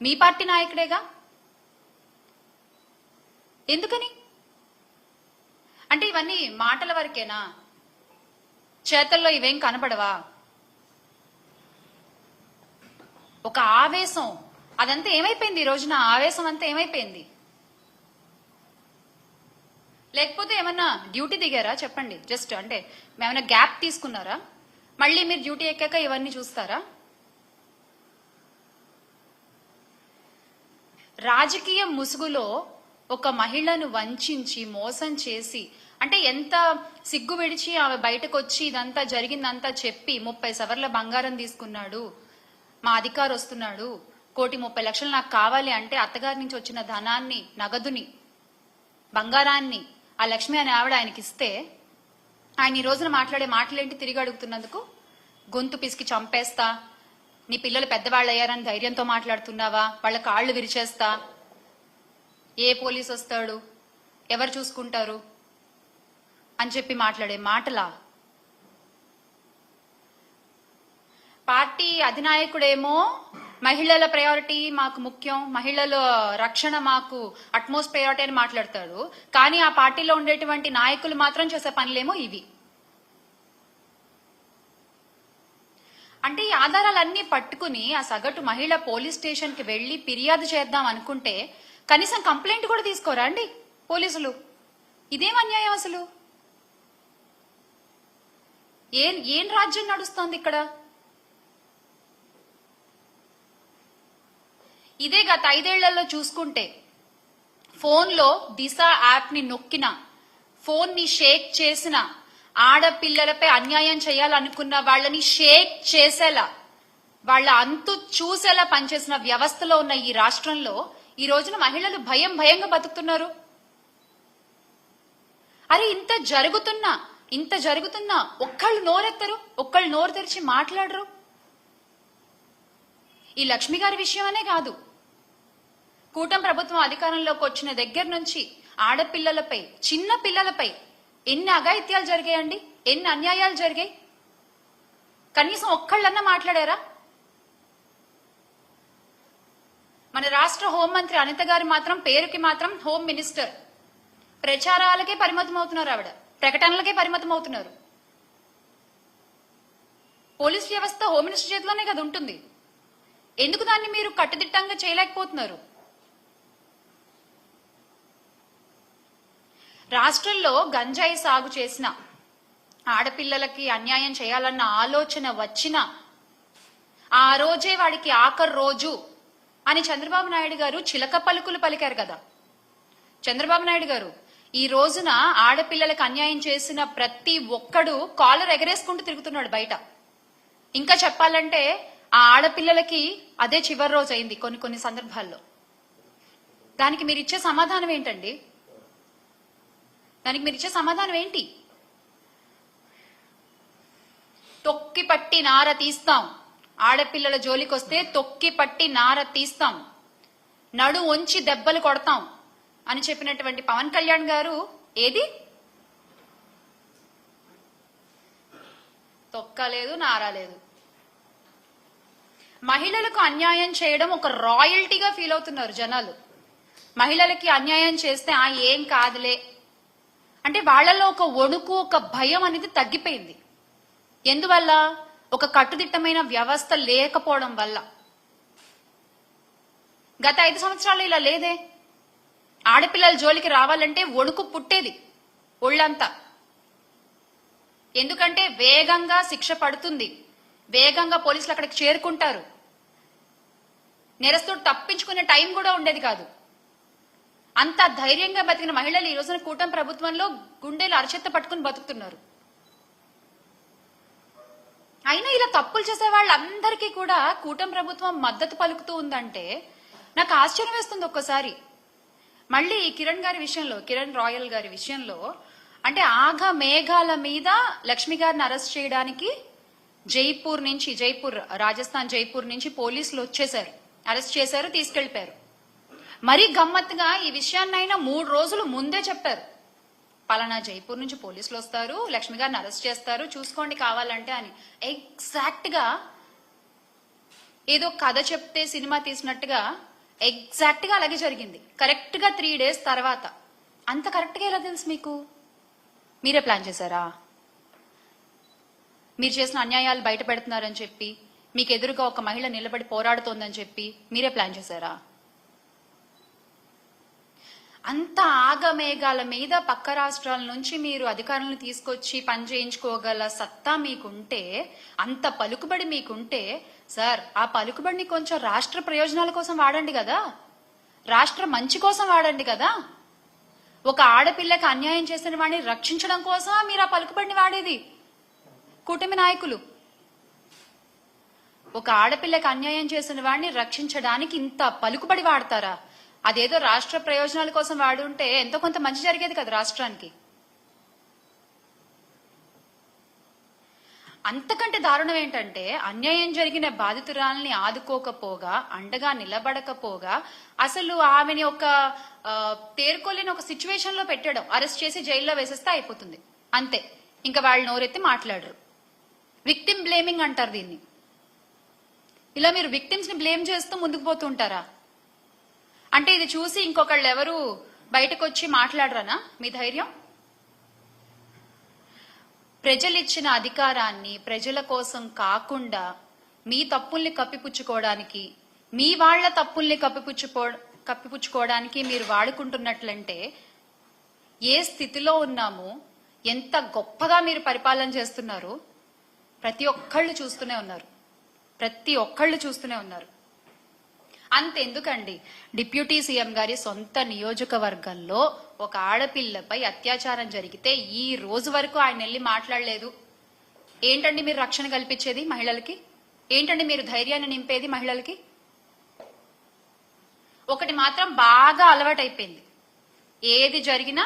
మీ party నాయకుడేగా. ఎందుకని అంటే ఇవన్నీ మాటల వరకేనా? చేతల్లో ఇవేం కనబడవా? ఒక ఆవేశం అదంతా ఏమైపోయింది? ఈ రోజున ఆవేశం అంతా ఏమైపోయింది? లేకపోతే ఏమన్నా డ్యూటీ దిగారా? చెప్పండి. జస్ట్ అంటే ఏమైనా గ్యాప్ తీసుకున్నారా? మళ్ళీ మీరు డ్యూటీ ఎక్కాక ఇవన్నీ చూస్తారా? రాజకీయ ముసుగులో ఒక మహిళను వంచి మోసం చేసి, అంటే ఎంత సిగ్గు విడిచి ఆమె బయటకు వచ్చి ఇదంతా జరిగిందంతా చెప్పి 30 సవర్ల బంగారం తీసుకున్నాడు, మా అధికారి వస్తున్నాడు, 1,30,00,000 నాకు కావాలి అంటే అత్తగారి నుంచి వచ్చిన ధనాన్ని, నగదుని, బంగారాన్ని ఆ లక్ష్మి అనే ఆవిడ ఆయనకి ఇస్తే ఆయన ఈ రోజున మాట్లాడే మాటలేంటి? తిరిగి అడుగుతున్నందుకు గొంతు పిసికి చంపేస్తా, నీ పిల్లలు పెద్దవాళ్ళు అయ్యారని ధైర్యంతో మాట్లాడుతున్నావా, వాళ్ళ కాళ్ళు విరిచేస్తా, ఏ పోలీసు వస్తాడు, ఎవరు చూసుకుంటారు అని చెప్పి మాట్లాడే మాటలా? పార్టీ అధినాయకుడేమో మహిళల ప్రయారిటీ మాకు ముఖ్యం, మహిళల రక్షణ మాకు అట్మోస్ట్ ప్రయారిటీ అని మాట్లాడతాడు. కానీ ఆ పార్టీలో ఉండేటువంటి నాయకులు మాత్రం చేసే పనులేమో ఇవి. అంటే ఈ ఆధారాలన్నీ పట్టుకుని ఆ సగటు మహిళ పోలీస్ స్టేషన్ కి వెళ్లి ఫిర్యాదు చేద్దాం అనుకుంటే కనీసం కంప్లైంట్ కూడా తీసుకోరా అండి పోలీసులు? ఇదేం అన్యాయం అసలు? ఏం రాజ్యం నడుస్తోంది ఇక్కడ? ఇదే గత 5 ఏళ్లలో చూసుకుంటే ఫోన్లో దిశ యాప్ ని నొక్కిన, ఫోన్ ని షేక్ చేసిన, ఆడపిల్లలపై అన్యాయం చేయాలనుకున్న వాళ్ళని షేక్ చేసేలా, వాళ్ళ అంతు చూసేలా పనిచేసిన వ్యవస్థలో ఉన్న ఈ రాష్ట్రంలో ఈ రోజున మహిళలు భయంగా బతుకుతున్నారు. అరే ఇంత జరుగుతున్నా ఒక్కళ్ళు నోరెత్తరు, ఒక్కళ్ళు నోరు తెరిచి మాట్లాడరు. ఈ లక్ష్మి గారి విషయమనే కాదు, కూటమి ప్రభుత్వం అధికారంలోకి వచ్చిన దగ్గర నుంచి ఆడపిల్లలపై, చిన్న పిల్లలపై ఎన్ని అఘాయిత్యాలు జరిగాయండి, ఎన్ని అన్యాయాలు జరిగాయి? కనీసం ఒక్కళ్ళన్నా మాట్లాడారా? మన రాష్ట్ర హోంమంత్రి అనిత గారు మాత్రం పేరుకి మాత్రం హోమ్ మినిస్టర్, ప్రచారాలకే పరిమితం అవుతున్నారు, ఆవిడ ప్రకటనలకే పరిమితం అవుతున్నారు. పోలీస్ వ్యవస్థ హోమ్ మినిస్టర్ చేతిలోనే కదా ఉంటుంది. ఎందుకు దాన్ని మీరు కట్టుదిట్టంగా చేయలేకపోతున్నారు? రాష్ట్రంలో గంజాయి సాగు చేసిన, ఆడపిల్లలకి అన్యాయం చేయాలన్న ఆలోచన వచ్చిన ఆ రోజే వాడికి ఆఖరి రోజు అని చంద్రబాబు నాయుడు గారు చిలక పలుకులు పలికారు కదా. చంద్రబాబు నాయుడు గారు ఈ రోజున ఆడపిల్లలకు అన్యాయం చేసిన ప్రతి ఒక్కడు కాలర్ ఎగరేసుకుంటూ తిరుగుతున్నాడు బయట. ఇంకా చెప్పాలంటే ఆ ఆడపిల్లలకి అదే చివరి రోజు అయింది కొన్ని సందర్భాల్లో. దానికి మీరు ఇచ్చే సమాధానం ఏంటండి? దానికి మీరు ఇచ్చే సమాధానం ఏంటి? తొక్కి పట్టి నార తీస్తాం, ఆడపిల్లల జోలికి వస్తే తొక్కి పట్టి నార తీస్తాం, నడు వంచి దెబ్బలు కొడతాం అని చెప్పినటువంటి పవన్ కళ్యాణ్ గారు ఏది తొక్కలేదు, నారాలేదు. మహిళలకు అన్యాయం చేయడం ఒక రాయల్టీగా ఫీల్ అవుతున్నారు జనాలు. మహిళలకి అన్యాయం చేస్తే ఏం కాదులే అంటే వాళ్ళలో ఒక వణుకు, ఒక భయం అనేది తగ్గిపోయింది. ఎందువల్ల? ఒక కట్టుదిట్టమైన వ్యవస్థ లేకపోవడం వల్ల. గత 5 సంవత్సరాలు ఇలా లేదే. ఆడపిల్లల జోలికి రావాలంటే వణుకు పుట్టేది ఒళ్ళంతా. ఎందుకంటే వేగంగా శిక్ష పడుతుంది, వేగంగా పోలీసులు అక్కడికి చేరుకుంటారు, నేరస్తుడు తప్పించుకునే టైం కూడా ఉండేది కాదు. అంత ధైర్యంగా బతికిన మహిళలు ఈ రోజున కూటమి ప్రభుత్వంలో గుండెలు అరచెత్త పట్టుకుని బతుకుతున్నారు. అయినా ఇలా తప్పులు చేసే వాళ్ళందరికీ కూడా కూటమి ప్రభుత్వం మద్దతు పలుకుతూ ఉందంటే నాకు ఆశ్చర్యం వేస్తుంది ఒక్కసారి. మళ్ళీ కిరణ్ రాయల్ గారి విషయంలో అంటే ఆఘ మేఘాల మీద లక్ష్మి గారిని అరెస్ట్ చేయడానికి రాజస్థాన్ జైపూర్ నుంచి పోలీసులు వచ్చేశారు, అరెస్ట్ చేశారు, తీసుకెళ్లిపోయారు. మరీ గమ్మత్తుగా ఈ విషయాన్నైనా 3 రోజులు ముందే చెప్పారు. పలానా జైపూర్ నుంచి పోలీసులు వస్తారు, లక్ష్మి గారిని అరెస్ట్ చేస్తారు, చూసుకోండి కావాలంటే అని. ఎగ్జాక్ట్ గా ఏదో కథ చెప్తే సినిమా తీసినట్టుగా ఎగ్జాక్ట్ గా అలాగే జరిగింది. కరెక్ట్ గా 3 days తర్వాత. అంత కరెక్ట్ గా ఎలా తెలుసు మీకు? మీరే ప్లాన్ చేశారా? మీరు చేసిన అన్యాయాలు బయట పెడుతున్నారని చెప్పి, మీకు ఎదురుగా ఒక మహిళ నిలబడి పోరాడుతోందని చెప్పి మీరే ప్లాన్ చేశారా? అంత ఆగమేఘాల మీద పక్క రాష్ట్రాల నుంచి మీరు అధికారులను తీసుకొచ్చి పని చేయించుకోగల సత్తా మీకుంటే, అంత పలుకుబడి మీకుంటే, సార్ ఆ పలుకుబడిని కొంచెం రాష్ట్ర ప్రయోజనాల కోసం వాడండి కదా, రాష్ట్ర మంచి కోసం వాడండి కదా. ఒక ఆడపిల్లకి అన్యాయం చేసిన వాడిని రక్షించడం కోసం మీరు ఆ పలుకుబడిని వాడేది. కూటమి నాయకులు ఒక ఆడపిల్లకి అన్యాయం చేసిన వాడిని రక్షించడానికి ఇంత పలుకుబడి వాడతారా? అదేదో రాష్ట్ర ప్రయోజనాల కోసం వాడి ఉంటే ఎంతో కొంత మంచి జరిగేది కదా రాష్ట్రానికి. అంతకంటే దారుణం ఏంటంటే, అన్యాయం జరిగిన బాధితురాల్ని ఆదుకోకపోగా, అండగా నిలబడకపోగా, అసలు ఆమెని ఒక తేరుకోలేని ఒక సిచ్యువేషన్ లో పెట్టడం, అరెస్ట్ చేసి జైల్లో వేసేస్తే అయిపోతుంది అంతే. ఇంకా వాళ్ళు నోరెత్తి మాట్లాడరు. విక్టిమ్ బ్లేమింగ్ అంటారు దీన్ని. ఇలా మీరు విక్టిమ్స్ ని బ్లేమ్ చేస్తూ ముందుకు పోతుంటారా? అంటే ఇది చూసి ఇంకొకళ్ళు ఎవరు బయటకు వచ్చి మాట్లాడరనా మీ ధైర్యం? ప్రజలిచ్చిన అధికారాన్ని ప్రజల కోసం కాకుండా మీ తప్పుల్ని కప్పిపుచ్చుకోవడానికి, మీ వాళ్ల తప్పుల్ని కప్పిపుచ్చుకోవడానికి మీరు వాడుకుంటున్నట్లంటే ఏ స్థితిలో ఉన్నామో, ఎంత గొప్పగా మీరు పరిపాలన చేస్తున్నారు ప్రతి ఒక్కళ్ళు చూస్తూనే ఉన్నారు. అంతెందుకండి, డిప్యూటీ సీఎం గారి సొంత నియోజకవర్గంలో ఒక ఆడపిల్లపై అత్యాచారం జరిగితే ఈ రోజు వరకు ఆయన వెళ్ళి మాట్లాడలేదు. ఏంటండి మీరు రక్షణ కల్పించేది మహిళలకి? ఏంటండి మీరు ధైర్యాన్ని నింపేది మహిళలకి? ఒకటి మాత్రం బాగా అలవాటైపోయింది, ఏది జరిగినా